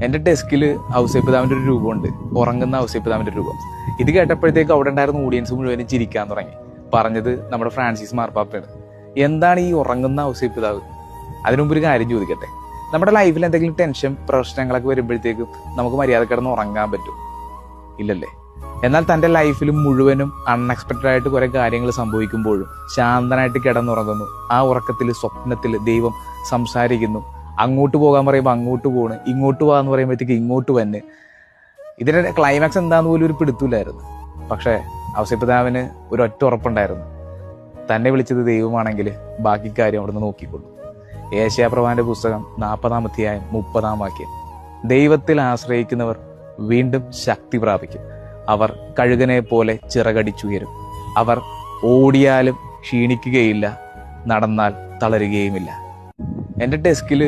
എൻ്റെ ഡെസ്കിൽ ഔസേപ്പിതാവിൻ്റെ ഒരു രൂപമുണ്ട്, ഉറങ്ങുന്ന ഔസേപ്പിതാവിൻ്റെ രൂപം. ഇത് കേട്ടപ്പോഴത്തേക്ക് അവിടെ ഉണ്ടായിരുന്ന ഓഡിയൻസ് മുഴുവനും ചിരിക്കാൻ തുടങ്ങി. പറഞ്ഞത് നമ്മുടെ ഫ്രാൻസിസ് മാർപ്പാപ്പയാണ്. എന്താണ് ഈ ഉറങ്ങുന്ന ഔസേപ്പിതാവ്? അതിനു മുമ്പ് ഒരു കാര്യം ചോദിക്കട്ടെ. നമ്മുടെ ലൈഫിൽ എന്തെങ്കിലും ടെൻഷൻ പ്രശ്നങ്ങളൊക്കെ വരുമ്പോഴത്തേക്കും നമുക്ക് മര്യാദ കിടന്ന് ഉറങ്ങാൻ പറ്റും? ഇല്ലല്ലേ? എന്നാൽ തൻ്റെ ലൈഫിൽ മുഴുവനും അൺഎക്സ്പെക്റ്റഡ് ആയിട്ട് കുറെ കാര്യങ്ങൾ സംഭവിക്കുമ്പോഴും ശാന്തനായിട്ട് കിടന്നുറങ്ങുന്നു. ആ ഉറക്കത്തിൽ സ്വപ്നത്തിൽ ദൈവം സംസാരിക്കുന്നു. അങ്ങോട്ട് പോകാൻ പറയുമ്പോൾ അങ്ങോട്ട് പോണ്, ഇങ്ങോട്ട് പോകാന്ന് പറയുമ്പോഴത്തേക്ക് ഇങ്ങോട്ട് വന്ന്. ഇതിന്റെ ക്ലൈമാക്സ് എന്താന്ന് പോലും ഒരു പിടുത്തൂലായിരുന്നു. പക്ഷേ ഔസേപ്പിതാവിന് ഒരു ഒറ്റ ഉറപ്പുണ്ടായിരുന്നു, തന്നെ വിളിച്ചത് ദൈവമാണെങ്കിൽ ബാക്കി കാര്യം അവിടുന്ന് നോക്കിക്കൊള്ളു. ഏശയ്യാപ്രവാചകന്റെ പുസ്തകം 40-ാം അധ്യായം 30-ാം വാക്യം. ദൈവത്തിൽ ആശ്രയിക്കുന്നവർ വീണ്ടും ശക്തി പ്രാപിക്കും. അവർ കഴുകനെ പോലെ ചിറകടിച്ചുയരും. അവർ ഓടിയാലും ക്ഷീണിക്കുകയില്ല, നടന്നാൽ തളരുകയുമില്ല. എൻ്റെ ഡെസ്കിൽ